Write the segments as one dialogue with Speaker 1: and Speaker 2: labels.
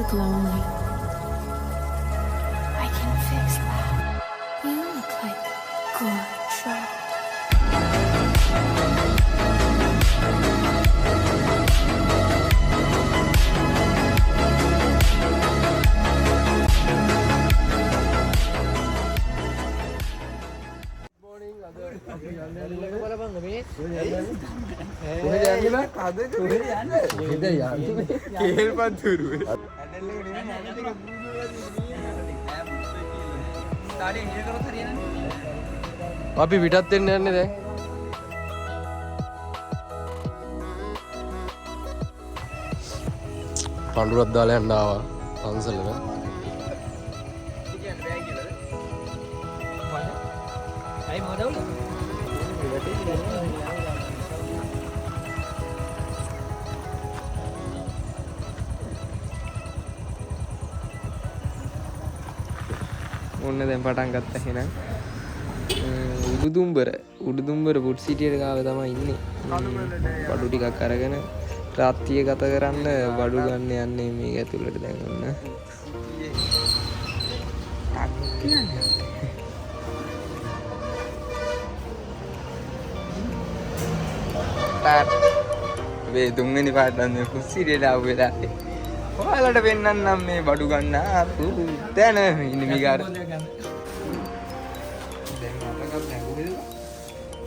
Speaker 1: look lonely. I can fix that. You look like good trouble.
Speaker 2: අපි පිටත් වෙන්න යන්නේ දැන්. පඳුරක් දාලා යන්න ආවා පන්සලට. ඔන්න දැන් පටන් ගත්තා එහෙනම්. උඩුදුම්බර පුට් සිටියට ගාව තමයි ඉන්නේ. බඩු ටිකක් අරගෙන රාත්‍රිය ගත කරන්න බඩු ගන්න යන්නේ මේක ඇතුළට දැන් ඔන්න.
Speaker 3: මේ තුන්වෙනි පාටම පුට් සිටියට ආව වෙලාවේ ඔයාලට පෙන්නන්නම් මේ බඩු ගන්න ආපු තැන ඉන්නේ මිගාර.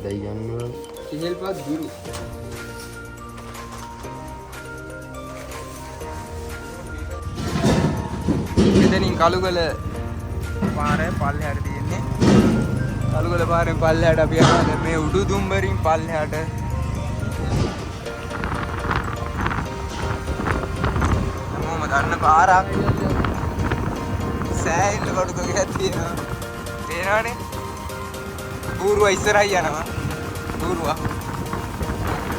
Speaker 2: දැන්
Speaker 3: සිහෙල්පත් ගුරු මෙතනින් කළුගල පාරේ පල්ලෙහාට තියෙන්නේ. කළුගල පාරෙන් පල්ලෙහාට අපි යනවා මේ උඩුදුම්බරින් පල්ලෙහාට. මොම දන්න පාරක් සෑහෙන්න බඩු ගගයක් තියෙනවා. තේරෙනවනේ. බූරුව ඉස්සරහා යනවා. බූරුව.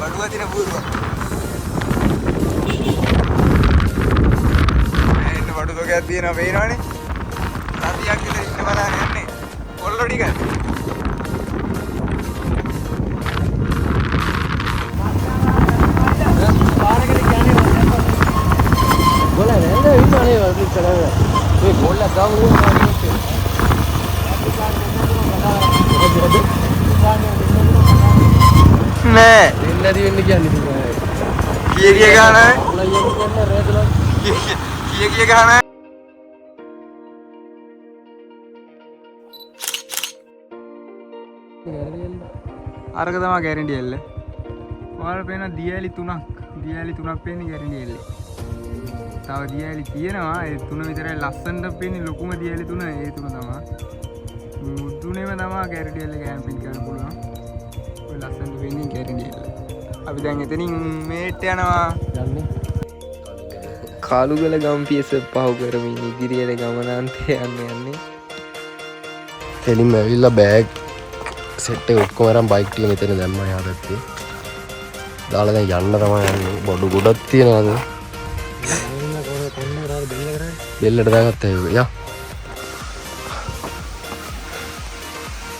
Speaker 3: බඩුව තියෙන බූරුව. එන්න බඩු ගගයක් තියෙනවා පේනවනේ. සතියක් විතර ඉන්න බලන්න යන්නේ. කොල්ලෝ ටික.
Speaker 2: පාරකට කියන්නේ ගොල්ලෝ නේද ඉන්නනේ වලට කරලා. මේ ගොල්ලෝ ගාමුනේ
Speaker 3: නෑ
Speaker 2: දෙන්න ඇති වෙන්න කියන්නේ ඉතින්
Speaker 3: කිය ගාන
Speaker 2: රේතුල
Speaker 3: කිය ගාන අරක තමයි ගැරන්ටි එල්ල. ඔයාලට පේන දියැලි 3ක් පේන්නේ ගැරන්ටි එල්ලේ. තව දියැලි තියෙනවා ඒ 3 විතරයි ලස්සනට පේන්නේ ලොකුම දියැලි 3 ඒ 3 තමයි. මුතුනේම තමයි ගැරන්ටි එල්ල කැම්පින් කරන්න පුළුවන්. ඔය ලස්සනට පේන්නේ ගැරන්ටි එල්ල. අපි දැන් එතනින් මේට යනවා.
Speaker 2: යන්නේ
Speaker 3: කාලුගල ගම්පියස පහු කරමින් ඉදිරියට ගමනාන්තය යන්නේ.
Speaker 2: එලින්ම ඇවිල්ලා බෑග් සෙට් එක ඔක්කොම අරන් බයික් ටික මෙතන දැම්මා යා පැත්තේ. දාලා දැන් යන්න තමයි යන්නේ. බඩු ගොඩක් තියනවාද? බෙල්ලට දාගත්තා ඒක. යා.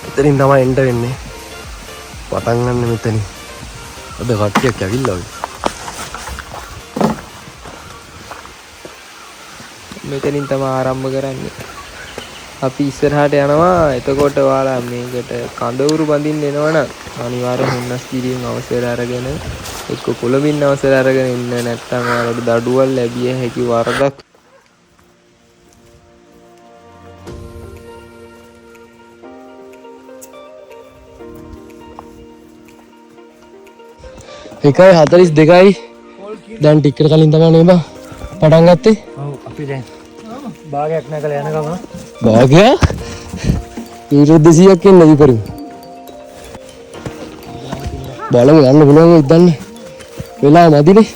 Speaker 2: එතනින් තමයි එන්න වෙන්නේ. පටන් ගන්න මෙතනින්. අද කට්ටියක් ඇවිල්ලා වගේ.
Speaker 3: මෙතනින් තමයි ආරම්භ කරන්නේ. අපි ඉස්සරහට යනවා. එතකොට ඔයාලා මේකට කඳවුරු බඳින්න එනවනම් අනිවාර්යෙන් හුන්නස් කිරීම අවසර අරගෙන එක්ක කොළඹින් අවසර අරගෙන ඉන්න නැත්නම් ඔයාලට දඩුවල් ලැබිය හැකි වරදක්.
Speaker 2: එකයි 42යි දැන් ටිකකට කලින් තමයි නේ බා පටන් ගත්තේ.
Speaker 4: ඔව් අපි දැන් භාගයක් නැකලා යන ගම
Speaker 2: භාගයක් ඊට 200ක් ඉන්න විපරිම බලමු යන්න පුළුවන් වෙයිද දන්නේ වෙලා නැදිනේ.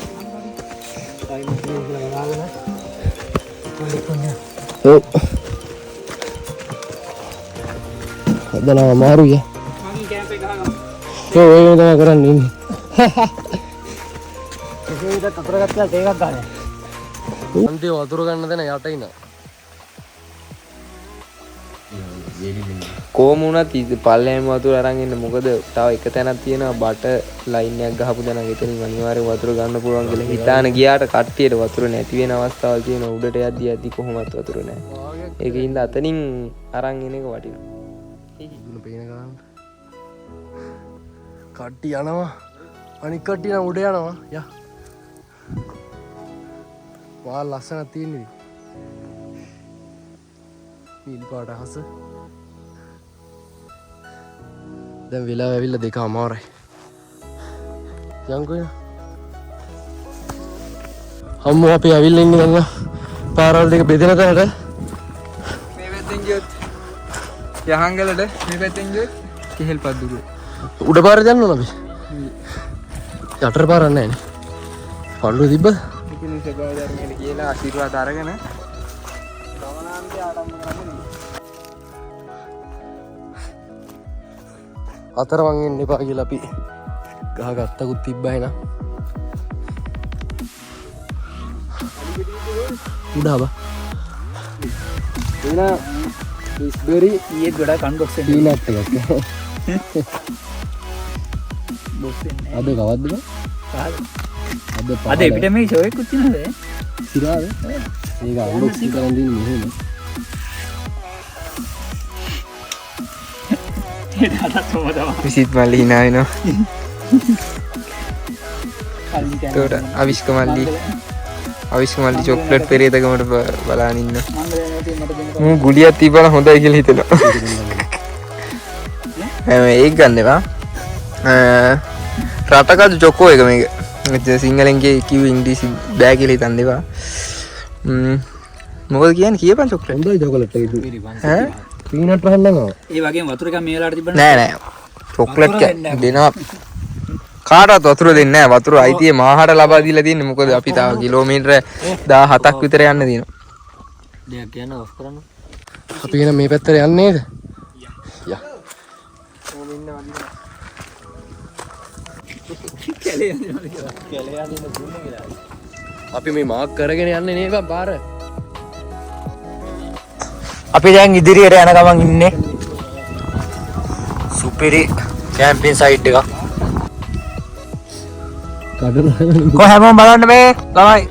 Speaker 2: ඔව් හදනවා අමාරුයි.
Speaker 4: මම කැම්ප් එක ගහනවා.
Speaker 2: ඔව් ඒක තමයි කරන්නේ ඉන්නේ.
Speaker 4: කෙසේ වෙතත් අතර ගත්තා තේකක් ගන්න.
Speaker 2: අන්තිම වතුර ගන්න දෙන යට ඉන්න.
Speaker 3: කොහොම වුණත් පල්ලෙහාම වතුර අරන් ඉන්න. මොකද තව එක තැනක් තියෙනවා බට ලයින් එකක් ගහපු තැනක්. එතනින් අනිවාර්යෙන් වතුර ගන්න පුළුවන් කියලා හිතාන ගියාට කට්ටියට වතුර නැති වෙන අවස්ථාවල් තියෙනවා. උඩට යද්දි කොහොමවත් වතුර නැහැ. ඒකින්ද අතනින් අරන් එන එක වටිනවා.
Speaker 2: දුන පේන ගමන් කට්ටි යනවා. අනික් කට්ටිය නම් උඩ යනවා. යා. වා ලස්සනක් තියෙන්නේ. නිල් පාට අහස. දැන් වෙලාව ඇවිල්ලා 2:00. යන්කෝ. අම්මෝ අපි ඇවිල්ලා ඉන්නේ දැන් පාරවල් දෙක බෙදෙන තැනට.
Speaker 3: මේ පැත්තෙන් ගියොත් යහංගලට මේ පැත්තෙන් ගියොත් කෙහෙල්පත් දුර.
Speaker 2: උඩ පාර යන්න ඕන අපි. යටර පාරක් නැහැ නේ. පල්ලු තිබ්බද?
Speaker 3: ඉතින් සබාව ධර්මයේ කියලා ආශිර්වාද අරගෙන ගමනාන්තය ආරම්භ කරන්නේ.
Speaker 2: අතරමං එන්න එපා කියලා අපි ගහ ගත්තකුත් තිබ්බයි නා. උඩාව. එන ඉස්බරි
Speaker 4: ඊයේ ගොඩක් කන්බොක්ස් එකක්
Speaker 2: පීනට් එකක්.
Speaker 4: බොක්ස් එකක්
Speaker 2: අද කවද්ද බං?
Speaker 4: අද එපිට මේ ෂෝ එකක් තියෙනවද?
Speaker 2: සිරාද? ඒක අන්බොක්සින් කරන් දෙන්නේ මෙහෙම.
Speaker 3: විසිත් මල්ලි hina වෙනවා. ඒකට අවිෂ්ක මල්ලි චොක්ලට් පෙරේතකමට බලාගෙන ඉන්න. මම ගුලියක් තිබ්බනම් හොඳයි කියලා හිතෙනවා. ඒක ගන්න එපා. රටකද චොකෝ එක මේක. සිංහලෙන් කිව්ව ඉංග්‍රීසි බෑ කියලා හිතන්න එපා. මොකද කියන්නේ කියපන් චොක්ලට්.
Speaker 2: හොඳයි චොකලට් එක. ඈ? පීනට් රහන්නම.
Speaker 4: ඒ වගේම වතුර එකක් මේ වෙලාවට තිබ්බනම්
Speaker 3: නෑ චොක්ලට් දෙනවා. කාටවත් වතුර දෙන්නේ නැහැ. වතුර අයිතිය මාහට ලබා දීලා තියෙන්නේ. මොකද අපි තාම කිලෝමීටර 17ක් විතර යන්න තියෙනවා.
Speaker 4: දෙයක් කියන්න ඔෆ් කරන්න.
Speaker 2: අපි එන මේ පැත්තට යන්නේ නේද? යා. අපි මේ මාක් කරගෙන යන්නේ නේ බං පාර.
Speaker 4: අපි දැන් ඉදිරියට යන ගමන් ඉන්නේ සුපිරි කැම්පින් සයිට් එකක්. කො හැමෝම බලන්න මේ ළමයි.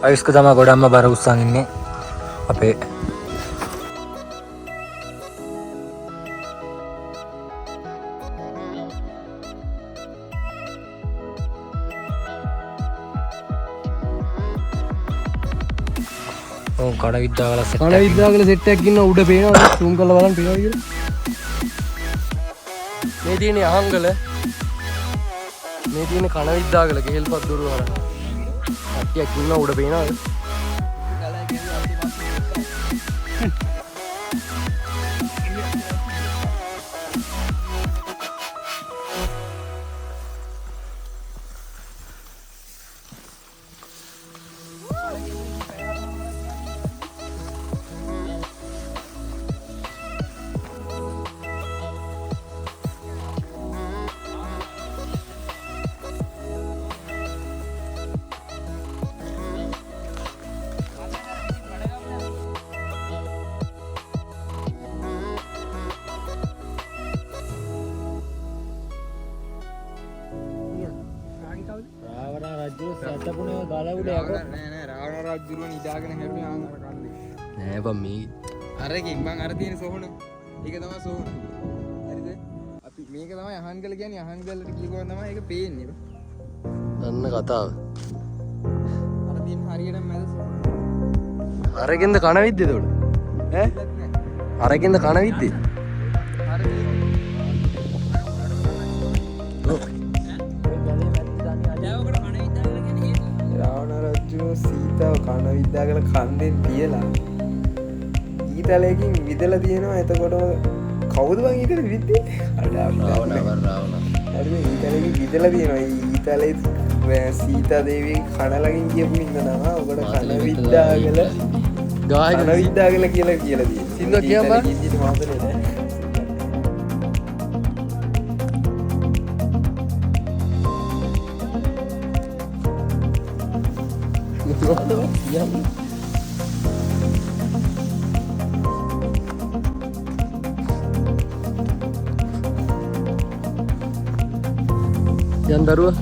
Speaker 4: අයිස්ක තමයි ගොඩක්ම බර උස්සන් ඉන්නේ අපේ. කඩ විද්‍යාවල සෙට්
Speaker 2: කන විද්‍යාවල සෙට් එකක් ඉන්න උඩ පේනවද? zoom කරලා බලන්න පේනවද කියලා. මේ තියෙන්නේ අහංගල. මේ තියෙන්නේ කන විද්‍යාවල කෙහෙල්පත් දොරු වරන. කට්ටියක් ඉන්න උඩ පේනවද?
Speaker 3: රාවණ රජුරුව නිදාගෙන හැරුණේ ආන්දර කන්දේ.
Speaker 2: නෑ බං මේ
Speaker 3: අරකින් මං අර තියෙන සෝහන. ඒක තමයි සෝහන. හරිද? අපි මේක තමයි අහංගල කියන්නේ. අහංගලට කියපුවම තමයි ඒක පේන්නේ.
Speaker 2: දන්න කතාව.
Speaker 3: අර තියෙන හරියටම මැද සෝහන.
Speaker 2: අරගෙන්ද කන විද්දේද උඩ? ඈ? අරගෙන්ද කන විද්දේ?
Speaker 3: සීතාව කන විද්‍යාගල කන්දෙන් තියලා ඊතලයකින් විදලා තියෙනවා. එතකොටම කවුද බං ඊතල විද්දේ?
Speaker 2: රාවණ.
Speaker 3: හරිද? ඊතලයකින් විදලා තියෙනවා. ඊතලේ සීතා දේවිය කනලකින් කියපු ඉන්නවා. ඔකට කන විද්‍යාගල ගායක කන විද්‍යාගල කියලා තියෙනවා.
Speaker 2: සින්දුව කියන්න බං.
Speaker 3: ඉන්දියට මාතලේ නෑ.
Speaker 2: යන් දරුවා.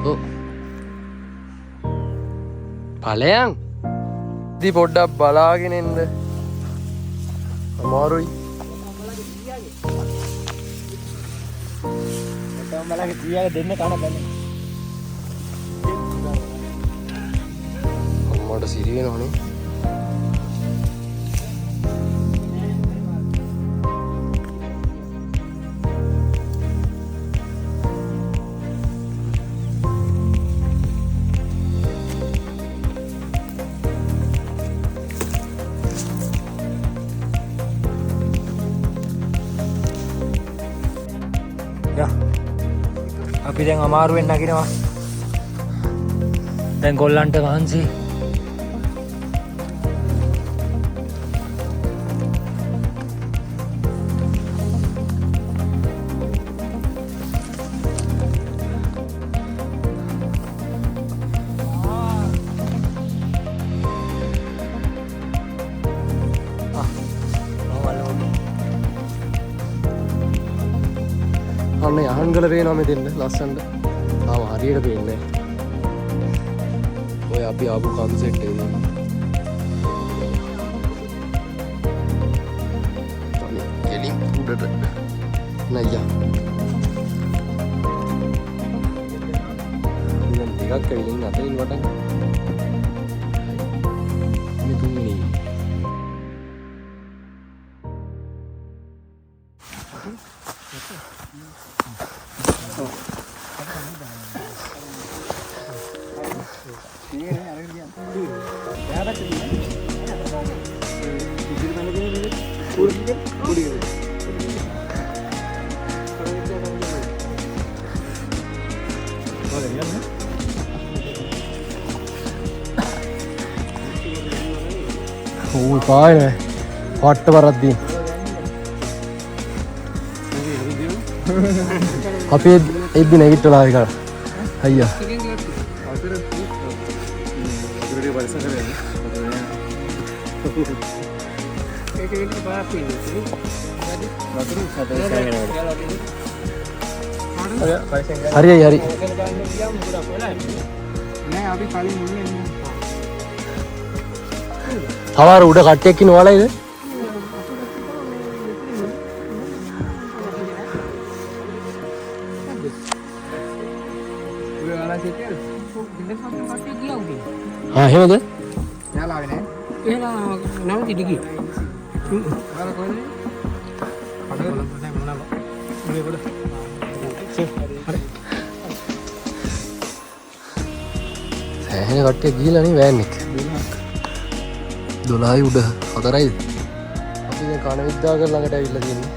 Speaker 2: ඔව්. ඵලයන්. ඉතින් පොඩ්ඩක් බලාගෙන ඉන්න. අමාරුයි.
Speaker 3: මලගේ 30ක දෙන්න කන බැලේ.
Speaker 2: අම්මට සිරි වෙනවනේ.
Speaker 4: අපි දැන් අමාරුවෙන් නගිනවා. දැන් ගොල්ලන්ට වහන්සේ
Speaker 2: අන්න යහන්ගල පේනවා මෙතෙන්ද ලස්සනට. තාම හරියට පේන්නේ නැහැ. ඔය අපි ආපු කඳු සෙට් එකේ. අනේ කෙලින් උඩට නයියා. ඉතින් ටිකක් කෙලින් අතරින් වටන්. මේ තුන්වෙනි. Oh, fine. Hot varaddi. Happy eddi negittola ekala. Ayya. Hari hari.
Speaker 3: නෑ අපි කලින් මුන්නේ නෑ.
Speaker 2: තවර උඩ කට්ටියක් ඉන්නවලයිද?
Speaker 3: ඔයාලා සිටියද? ඉන්න සම්පූර්ණ කට්ටිය ගියා උඩේ.
Speaker 2: එහෙමද?
Speaker 3: යාලා ආවේ නෑ. එහෙනම් නම් ඉඩි ගියා. ඔයාලා කොහෙද? අඩේ නෑ මොනවා. උඩේ පොඩ. හරි.
Speaker 2: එහෙනම් කට්ටිය ගිහලා නේ වෑන් එක. 12යි උඩ 4යිද? අපි දැන් කන විද්‍යාවක ළඟට ඇවිල්ලා තියෙන්නේ.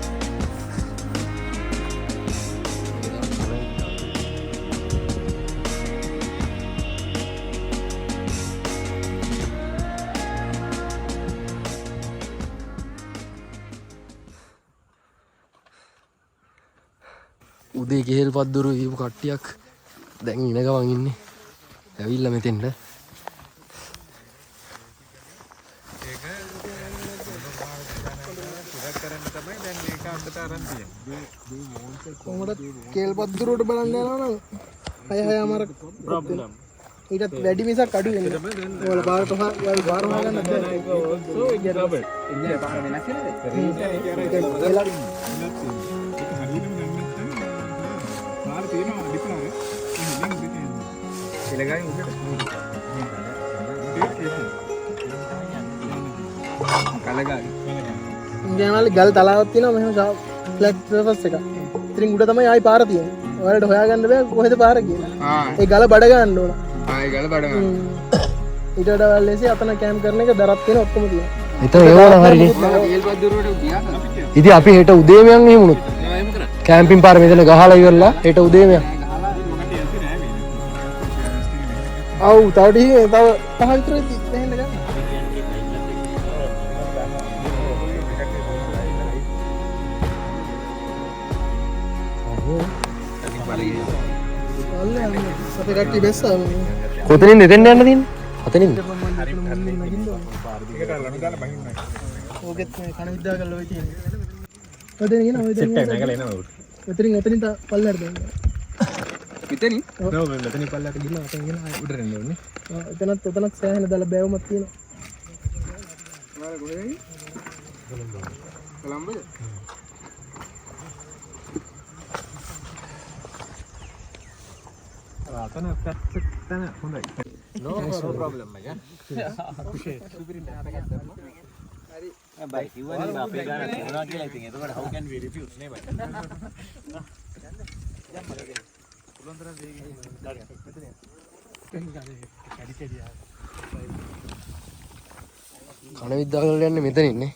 Speaker 2: උදේ ගෙහෙල් පද්දුරු වීපු කට්ටියක් දැන් ඉන ගමන් ඉන්නේ. ඇවිල්ලා මෙතෙන්ට.
Speaker 3: කොහොමද කේල් පද්දුරුවට බලන්න යනවා නම් 6:00 ප්‍රොබ්ලම්. ඊටත් වැඩි මිසක් අඩු වෙන්නේ. ඔයාලා බාරට ඔයාලා බාර හොයාගන්න බැහැ. සෝ ඉන්නේ පාර වෙනස් නේද? පාර තියෙනවා ඩිප්ලෝම. ඉලගායි උඩට. කලගායි. ඉන්දියානවල ගල් තලාවක් තියෙනවා මෙහෙම ෆ්ලැට් සර්ෆස් එක. ඉතින් උඩ තමයි ආයි පාර තියෙන්නේ. ඔයාලට හොයාගන්න බෑ කොහෙද පාර කියලා. ඒ ගල බඩ ගන්න ඕන. ඒ ගල බඩ ගන්න. ඊට වඩා ලේසි අතන කැම්ප් කරන එක දරත් තියෙන ඔක්කොම තියෙනවා.
Speaker 2: එතන ඒවල හරිනේ. ඉතින් අපි හෙට උදේම යන් එහෙම උනොත්. කැම්පින් පාර මෙතන ගහලා ඉවරලා හෙට උදේම යන්.
Speaker 3: ආව් තව පහ විතර දෙන්න ගන්න. අපේ කට්ටිය බැස්සා.
Speaker 2: කොතනින්ද එතෙන් යන්න තියෙන්නේ? අතනින්ද?
Speaker 3: ඕකෙත් කන විද්‍යාව කරලා ඔය තියෙන්නේ. ඔතන කියන ඔය දෙන්න. සෙට් එක නැගලා එනවා උඩ. ඔතනින් පල්ලෙහාට දෙන්න. මෙතනින්
Speaker 5: නෝ මෙතන පල්ලට ගිහලා අතෙන් ගෙන ආයෙ උඩට එන්න ඕනේ.
Speaker 2: එතනත් සෑහෙන දල බෑවුමක් තියෙනවා.
Speaker 3: ඔයාලා කොහෙද? කොළඹද?
Speaker 5: අතන පැත්තට හොඳයි.
Speaker 2: No problem මචං.
Speaker 5: බයි කිව්වනේ අපේ ගාන කරනවා කියලා ඉතින් එතකොට how can we refuse නේ බයි.
Speaker 2: කන විද්‍යාවලට යන්නේ මෙතන ඉන්නේ.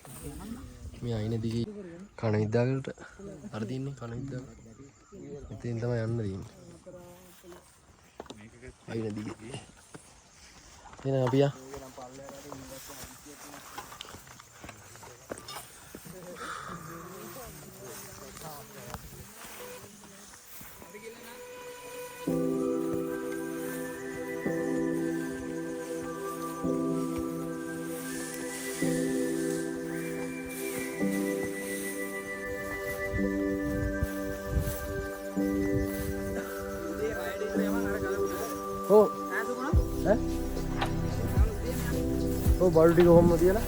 Speaker 2: මේ අයින දිගේ කන විද්‍යාවලට අර තින්නේ කන විද්‍යාව. මෙතෙන් තමයි යන්න තියෙන්නේ. අයින දිගේ. එන අපි යා. Oh. Oh, බඩු ටික කොහොමද තියලා?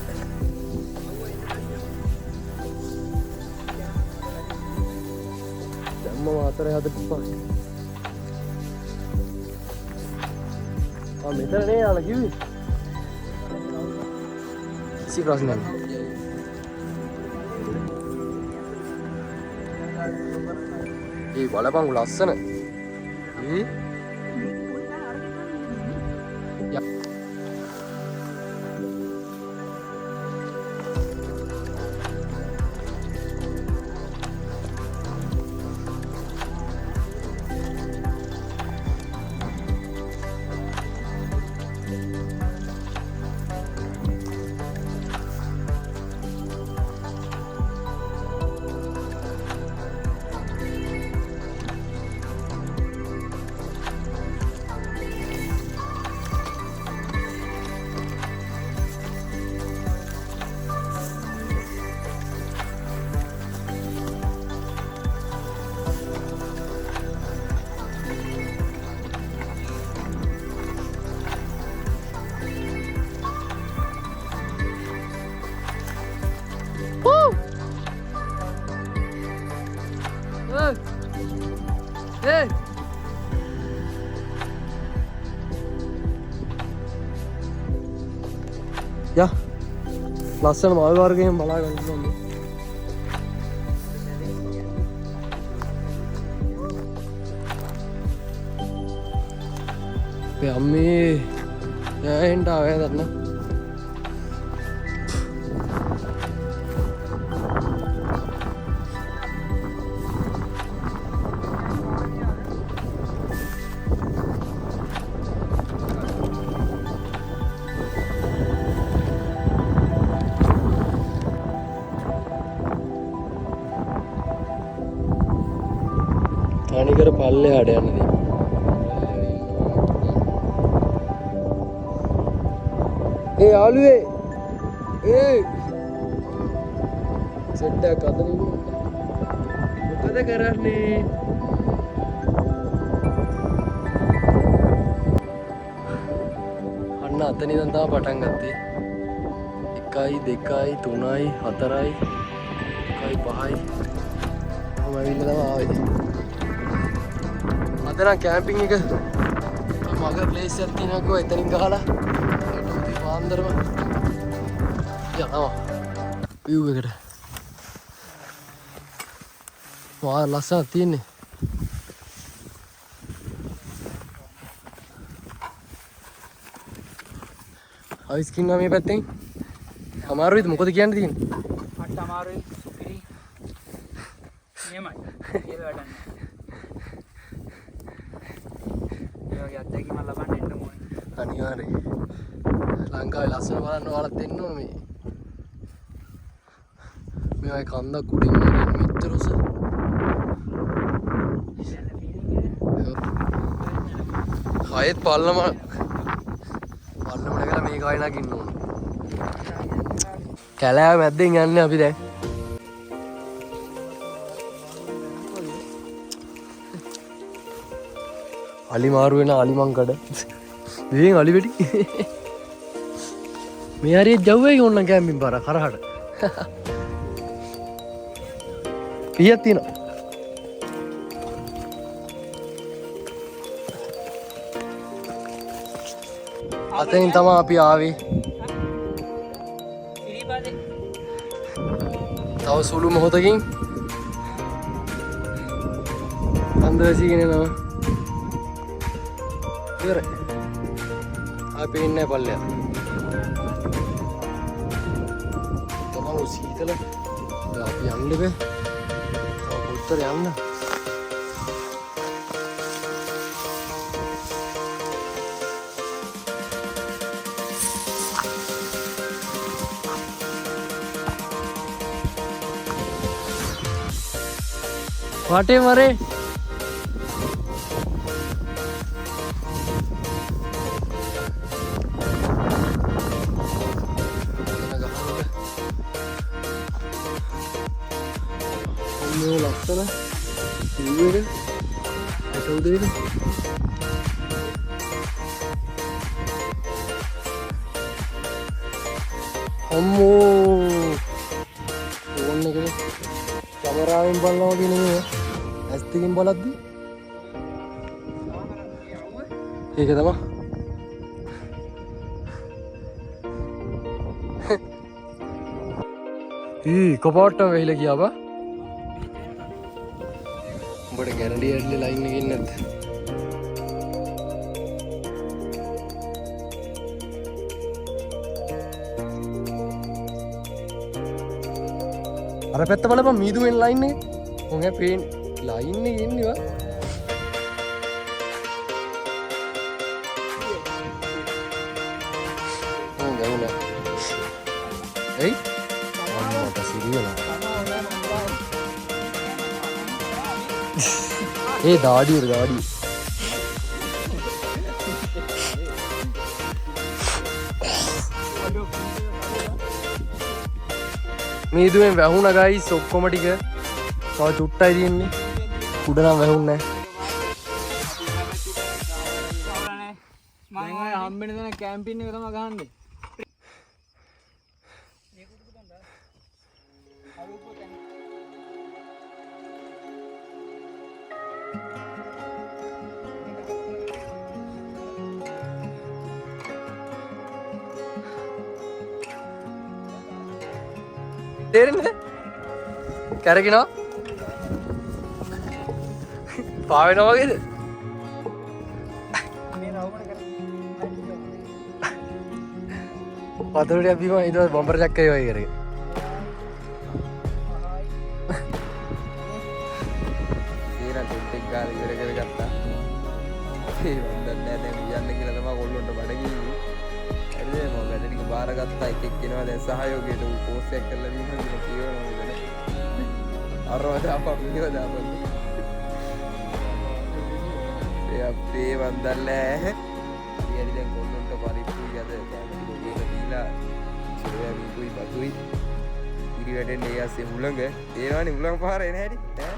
Speaker 2: දැම්ම මාතරේ හදපුවා. මෙතන නේ යාලා කිව්වේ. කිසි ප්‍රශ්නයක් නෑ. ඒ බලපං ලස්සන. Hey! යා ලස්සන මල් වර්ගයෙන් බලා ගන්න ඕනේ. මේ අම්මේ දැන් ආවේ දන්න. තනිකර පල්ලෙහාට යන්න දෙන්න. ඒ යාළුවේ ඒ සෙට් එකක් අතන ඉන්න. මොකද කරන්නේ? අන්න අතන ඉඳන් තමයි පටන් ගත්තේ. 1යි 2යි 3යි 4යි 1යි 5යි මම ඇවිල්ලා තමයි ආවේ. අද නම් කැම්පින් එක මග ප්ලේස් එකක් තියෙනවා එතනින් ගහලා පාන්දරම යනවා view එකට. වා ලස්සනක් තියෙන්නේ. අයිස් කින්නවා මේ පැත්තෙන්. අමාරුයිද මොකද කියන්න තියෙන්නේ?
Speaker 3: අට අමාරුයි සුපිරි. නියමයි. ඒක වැඩක් නෑ. ඒ වගේ අත්දැකීම් ලබන්න එන්න ඕනේ.
Speaker 2: අනිවාර්යයෙන්. ලංකාවේ ලස්සන බලන්න ඔයාලත් දෙන්න ඕනේ මේ. මේ වගේ කන්දක් උඩින් මෙච්චර උස. ආයෙත් පල්ලම නැගලා මේක ආයෙ නගින්න ඕනේ. කැලෑව මැද්දෙන් යන්නේ අපි දැන්. අලි මාරු වෙන අලිමංකඩ දෙවියන් අලි වෙටි මේ හරිය ජව්වේ ඕන්න කැම්පින් පාර කරහට පියක් තියෙනවා අතෙන් තමයි අපි ආවේ තව සුළු මොහොතකින් අන්දවැසිගෙන නම ඉවරයි අපි ඉන්නේ පල්ලෙහා තමරු සීතල අපි යන්න බෑ තව පොත්තර යන්න वाटे मरे अम्मो कैमराවෙන් බලනවා වගේ නෙමෙයි ඇස් දෙකෙන් බලද්දි ඒක තමයි කපාට වෙහිලා ගියා බා උඹට ගැරන්ටි ඇඩ්ලි ලයින් එකේ ඉන්නේ නැද්ද අර පැත්ත බලපන් මීදුවෙන් ලයින් එක උන්ගේ පේන් ලයින් එකේ ඉන්නවා ඕ ගාුණා එයි අම්මට සිරියලා ඒ දාඩිය මීදුවෙන් වැහුණා ගයිස් ඔක්කොම ටික තව චුට්ටයි තියෙන්නේ උඩ නම් වැහුන්නේ
Speaker 3: නැහැ මම හම්බෙන්න දෙන කැම්පින් එක තමයි ගහන්නේ
Speaker 2: තේරෙන්නේ කැරකිනවා පාවෙනවා වගේද වතුරට අපි ඊට පස්සේ බම්පර් චක්කරේ වගේ කරගෙන
Speaker 3: ඊරා දෙට්ටෙක් ගාලා ඉවර කරගත්තා ඒ වන්දන්නේ නැහැ දැන් යන්න කියලා තමයි කොල්ලොන්ට බඩ ගිහින් හරිද මම වැඩ ටික බාරගත්තා එකෙක් කෙනවා දැන් සහයෝගයට පෝස්ට් එකක් කරලා දීනවා කියලා කියවනවා මෙතන අරවදාපන් මේව දාපන් ඒ අපේ වන්දන්නේ ඊයරි දැන් කොල්ලොන්ට පරිප්පුයි යද කැමති ගොඩේක දීලා සෝයා මීකුයි බතුයි ඉරි වැඩෙන්නේ යාසේ මුලඟ තේරවනේ මුලඟ පාර එන හැටි ඈ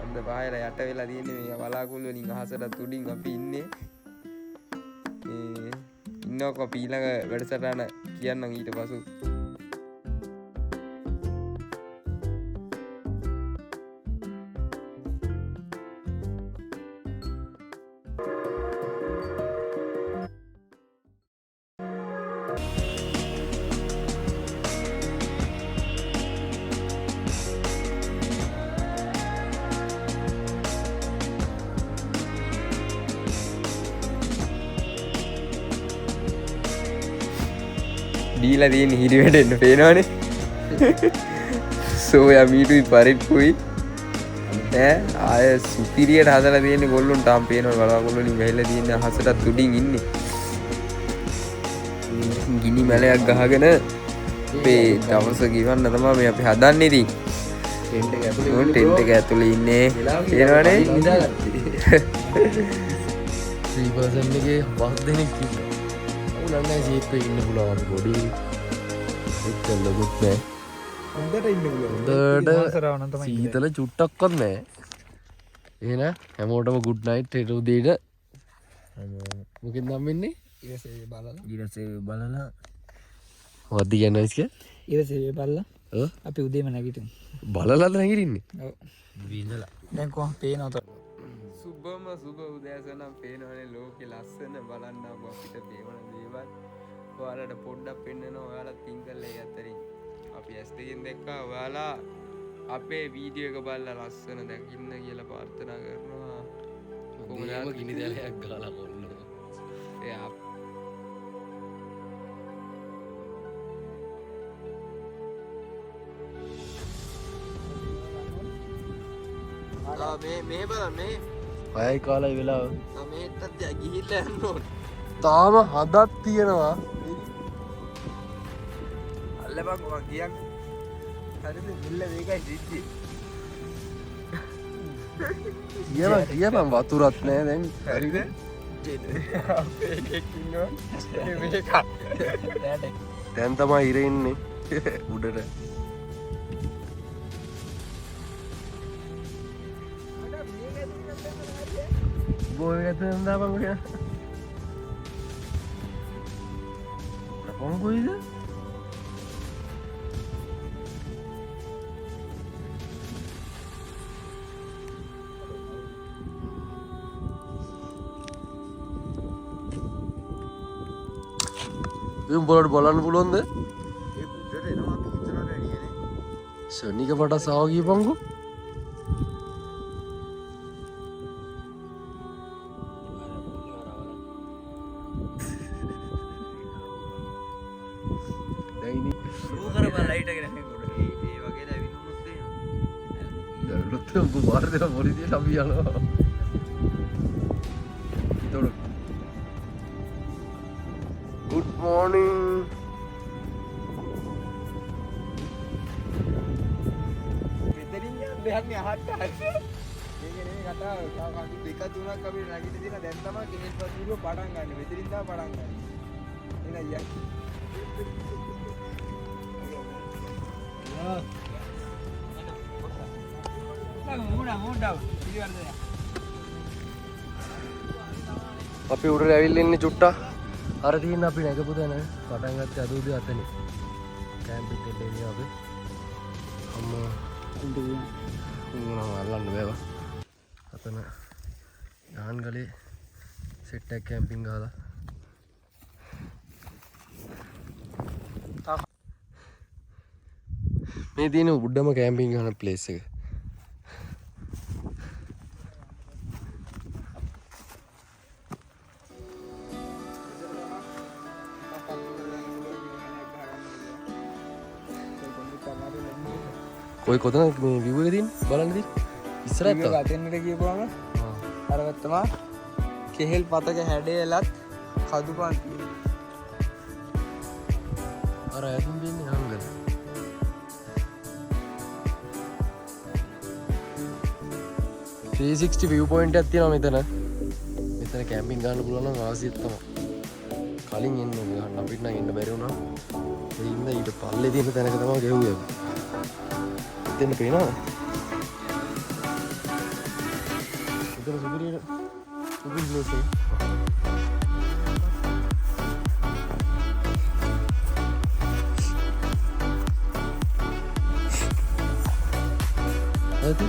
Speaker 3: අන්ද පහයලා යට වෙලා තියෙන්නේ මේ බලාකුළු වලින් අහසට උඩින් අපි ඉන්නේ ඉන්නකො අපි ඊළඟ වැඩසටහන කියන්නම් ඊට පසු දීලා තියෙන හිරි වැඩෙන්න පේනවනේ සෝයා මීටුයි පරිප්පුයි ඈ ආය සුපිරියට හදලා තියෙන්නේ ගොල්ලොන්ට තාම පේනවා බලාගොල්ලෝ වලින් වැහිලා තියෙන හසටත් උඩින් ඉන්නේ ගිනි මැලයක් ගහගෙන අපේ දවස ගෙවන්න තමයි මේ අපි හදන්නේ ඉතින් ටෙන්ට් එක ඇතුලේ ඉන්නේ පේනවනේ
Speaker 2: 3% එකේ 5 දෙනෙක් ඉන්නවා උනන්නේ ජීප් එකේ ඉන්න පුළුවන් අපි පොඩි එක්ක ලොකුත් නෑ හොඳට ඉන්න පුළුවන් හොඳට සීතල චුට්ටක්වත් නෑ එහෙනම් හැමෝටම good night හෙට උදේට මොකෙන් නම් වෙන්නේ?
Speaker 3: ඉරසේ බලලා
Speaker 5: ඊටසේ බලලා
Speaker 2: මොකද්ද කියන්නේ ඉස්ක?
Speaker 3: ඉරසේ බලලා
Speaker 2: ඔව්
Speaker 3: අපි උදේම නැගිටිමු.
Speaker 2: බලලාද නැගිටින්නේ?
Speaker 3: ඔව්.
Speaker 5: විඳලා
Speaker 3: දැන් කොහොම පේනවද? සුබම සුබ උදෑසනම් පේනවනේ ලෝකේ ලස්සන බලන්න අපිට පේන දේවල්. ඔයාලට පොඩ්ඩක් පෙන්නනවා. ඔයාලා තින්කල් ඒ අතරින් අපි ඇස් දෙකෙන් දැක්කා. ඔයාලා අපේ වීඩියෝ එක බලලා ලස්සන දැකින්න කියලා ප්‍රාර්ථනා කරනවා.
Speaker 2: කොහොමද ගිනි දැලයක් ගාලා කොල්ලෝ.
Speaker 3: එයා මේ බලන්න මේ
Speaker 2: 6යි කාලයි වෙලාව.
Speaker 3: මේටත් ගිහිල්ලා යන්න ඕන.
Speaker 2: තාම හදක් තියෙනවා.
Speaker 3: අල්ලපන් ඔයා ගියක්. හරිද? මිල්ල මේකයි සිද්ධි.
Speaker 2: කියපන් වතුරත් නෑ දැන්.
Speaker 3: හරිද? අපේ එකෙක් ඉන්නවා. මේක.
Speaker 2: දැන් තමයි ඉර ඉන්නේ උඩට. බෝල් ගැතෙන් දාපන් උඩ. කොහොම කොයිද? උඹලට බලන්න පුළුවන්ද?
Speaker 3: ඒ පුතට එනවා අපි හිතනට ඇරියනේ.
Speaker 2: ශනික පට සාව කියපන්කෝ. දැන්
Speaker 5: ෂෝ කරපන් ලයිට් එක නැහැ කොට
Speaker 3: ඒ වගේ දැවිදුනොත් එනවා.
Speaker 2: දැන්ලොත් උඹ මාර දෙන මොරිදියට අපි යනවා. ඒතකොට good morning.
Speaker 3: මෙතනින් යන්නේ අහන්න හරි. මේක නෙමෙයි කතාව. තව කටු දෙක තුනක් අපිට නැගිට දෙන දැන් තමයි කෙනෙක් වතුරුව පටන් ගන්න. මෙතනින් තමයි පටන් ගන්න. එන යයි.
Speaker 2: අපි උඩට ඇවිල්ලා ඉන්නේ චුට්ටා. අර තියෙන අපි නැගපු තැන පටන් ගත්තේ අද උදේ අතනේ. කැම්ප් එකට එන්නේ අපි. අම්මා උන්වනවා අල්ලන්න බෑවා. අතන යාන්ගලේ සෙට් එකක් කැම්පින් ගහලා. මේ තියෙන උඩම කැම්පින් ගහන ප්ලේස් එක. කොයි කොතනද මේ view එක තියෙන්නේ බලන්න දී ඉස්සරහට
Speaker 3: ඒක අතෙන්ට ගියපුවම අර වැත්තම කෙහෙල් පතක හැඩයලත් කදුපන්
Speaker 2: අර ඇතුම් දෙන්නේ හංගල 360 view point එකක් තියෙනවා මෙතන කැම්පින් ගන්න පුළුවන් නම් වාසියක් තමයි කලින් එන්න ඕනේ ගන්න අපිට නම් එන්න බැරි වුණා ඒ ඉන්න ඊට පල්ලේ තියෙන තැනක තමයි ගෙවුවේ දෙන්න පේනවද? ඉතින් සුපිරියට සුපිරි ප්ලේස් එක. හරි.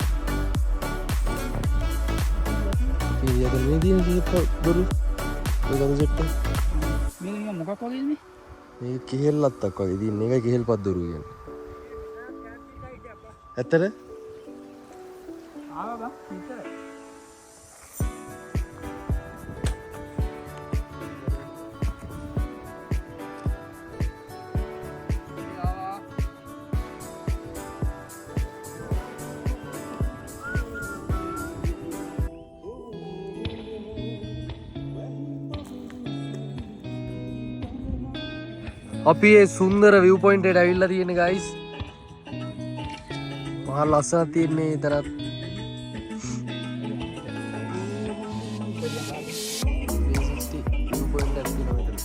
Speaker 2: කීයද මේ දින කීප බරු? ඒකද සෙට් එක?
Speaker 3: මේ නිකන් මොකක් වගේද මේ?
Speaker 2: මේක කෙහෙල්ලත්තක් වගේ. ඉතින් මේකයි කෙහෙල්පත් දොරු කියන්නේ. ඇත්තට?
Speaker 3: ආවා බං විතරයි.
Speaker 2: අපි ඒ සුන්දර view point එකට ඇවිල්ලා තියෙන්නේ guys. මහා ලස්සනක් තියෙන්නේ තරත්. view point එකක් තියෙනවා මෙතන.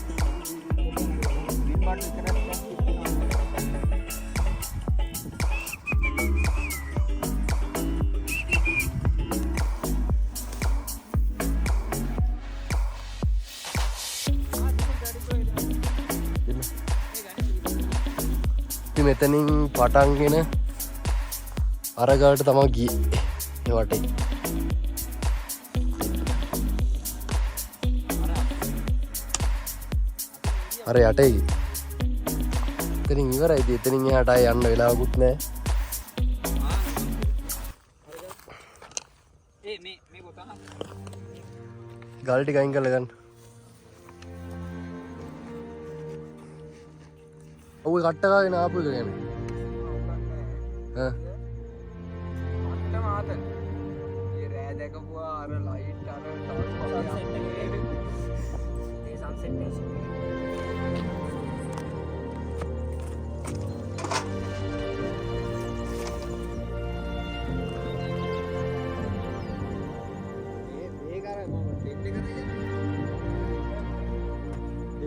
Speaker 2: අපි මෙතනින් පටන්ගෙන අරගලට තමා ගියේ ඒ වටේ. අර යටේ ගියේ. එතනින් ඉවරයි. ඉතින් එතනින් එහාට ආයෙ යන්න වෙලාවකුත් නැහැ.
Speaker 3: මේ පොතන
Speaker 2: ගල් ටික අයින් කරලා ගන්න. ඔය කට්ටකාගෙන ආපු එක ගැන.
Speaker 3: මාතන් ඒ රෑ දැකපුවා අර ලයිට් අර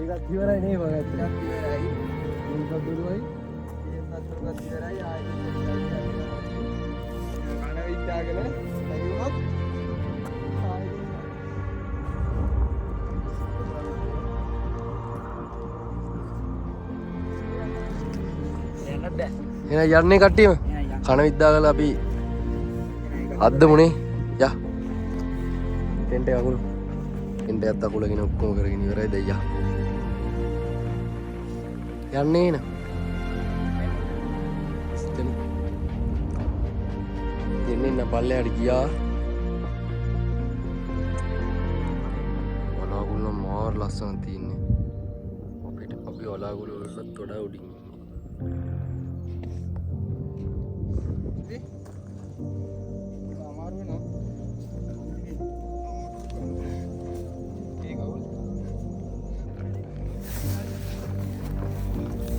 Speaker 2: ඒකත් ඉවරයි නේ මම ඇත්තට.
Speaker 3: ඉවරයි.
Speaker 2: මේකත් දුරුවයි.
Speaker 3: ඒකත් ඉවරයි. ආයෙත් කන විද්‍යාවකල ලැබුණොත්
Speaker 2: එහෙනම් යන්නේ කට්ටියම. කන විද්‍යාවකල අපි අද්ද මුනේ. යා. ටෙන්ට් එක අකුළු. ටෙන්ට් එකත් අකුලගෙන ඔක්කොම කරගෙන ඉවරයි දෙයියා. යන්නේ න. දෙන්නේ පල්ලෙහාට ගියා. වලාකුළු නම් මාර ලස්සන තියෙන්නේ. අපිට අපි වලාකුළු වලටත් වඩා උඩින් ඉන්නේ.
Speaker 3: අමාරු වෙනවා.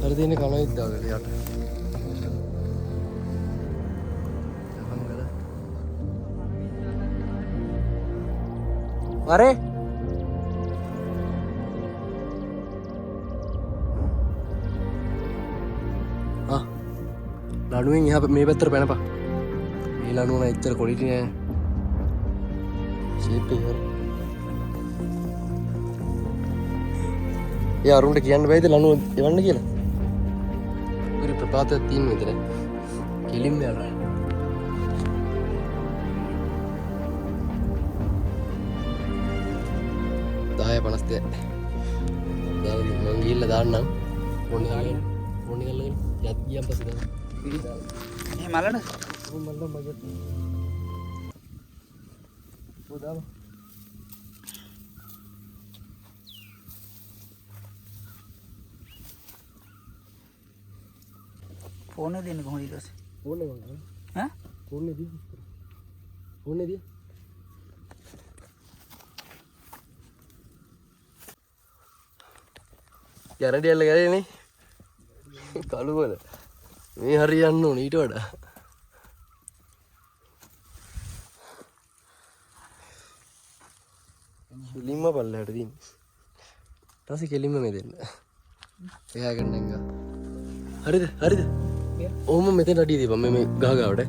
Speaker 2: හරි දෙන්නේ කන විද්‍යාවකල යට. अरे हाँ लाडू यहाँ पे मेरे पत्थर पहना पा ये लाडू ना इधर क्वालिटी है शेप पे यार यार उन्हें किया ना भाई तो लाडू ये बनने किया ना पूरी प्रपात 3 में इधर किलिम में आ रहा है दाया पनस्ते दाल मंगील दान्ना ඕනේ කරලා යත් ගියන් පස්සේ තමයි
Speaker 3: මේ මලන
Speaker 2: මල්ල මගට උදාම
Speaker 3: ෆෝන් එක දෙන්නේ කොහොමද ඊට පස්සේ
Speaker 2: ඕනේ මං
Speaker 3: ඈ
Speaker 2: ඕනේ දී ඕනේ දී ගැරඩියල්ල ගැරේනේ කළුවල මේ හරියන්න ඕන ඊට වඩා කෙලින්ම පල්ලෙහාට තියෙන ඊට පස්සේ කෙලින්ම මේ දෙන්න එහා ගන්න එක හරිද හරිද ඔහොම මෙතන අඩිය දීපන් මේ ගහ ගාවට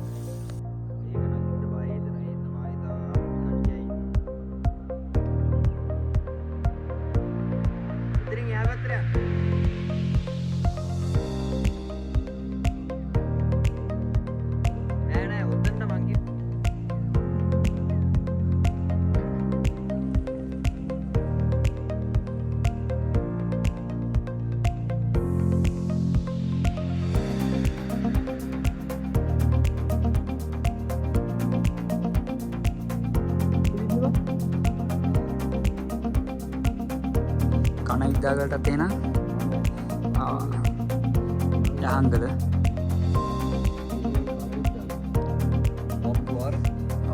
Speaker 3: කන ඉද්දාගලට තේන යහංගද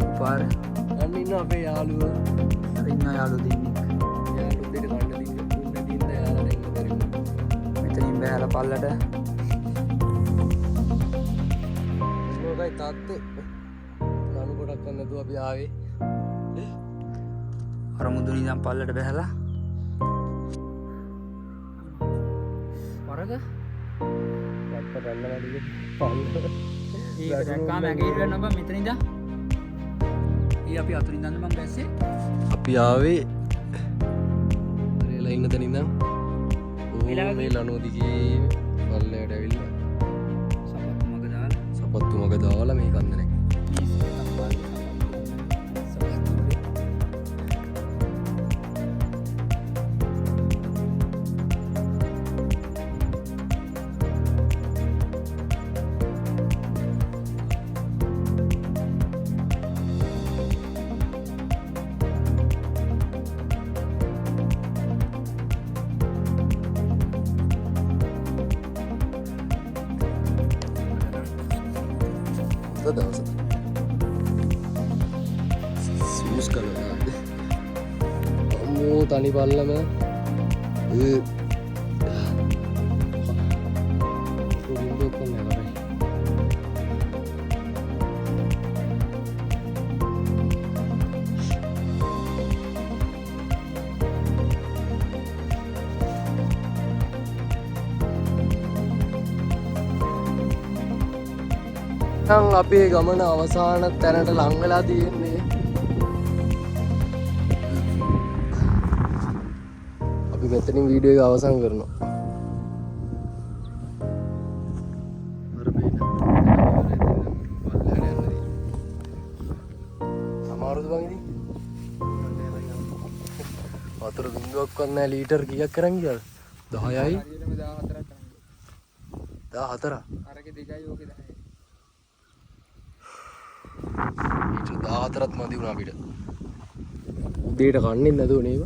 Speaker 3: අප්පාර
Speaker 2: අන්න ඉන්න අපේ යාළුවෝ
Speaker 3: ඉන්න යාළු දෙන්නෙක්
Speaker 2: යාළුවෝ දෙන්න කන්න දින්න යාළුවා එන්න බැරි වුණා
Speaker 3: මෙතනින් බෑලා පල්ලට
Speaker 2: මොකයි තාත්තේ ලනු කොටක් ගන්න නැතුව අපි ආවේ
Speaker 3: අර මුදුන ඉඳන් පල්ලට බැහැලා වරද
Speaker 2: වට ගන්න වැඩි පල්ල
Speaker 3: ඒක දැක්කාම ඇඟිලි වෙන්න බෑ මෙතන ඉඳන් අපි අතුරින් ඉඳන් මම බැස්සේ
Speaker 2: අපි ආවේ රේලා ඉන්න තැන ඉඳන් මේ ලනු දිගේ පල්ලයට ඇවිල්ලා දාලා මේ කන්දනේ. දවස සූස් කලනාද අම්මෝ තනි පල්ලම අපේ ගමන අවසාන තැනට ලං වෙලා තියෙන්නේ. අපි මෙතනින් වීඩියෝ එක අවසන් කරනවා. අමාරුද බං ඉතින්? වතුර බින්දුවක්වත් නැහැ. ලීටර් කීයක් කරන් ගියාද? 10යි 14.
Speaker 3: අරගේ 2යි ඕකේ 10යි.
Speaker 2: 14ත් මදි වුණා අපිට. උදේට කන්නේ නැතුව නේද?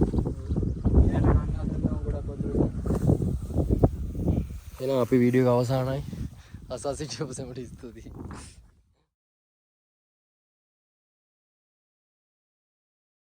Speaker 2: එහෙනම් අපි වීඩියෝ එක අවසానයි. අසසිට ඔබ සැමට ස්තුතියි.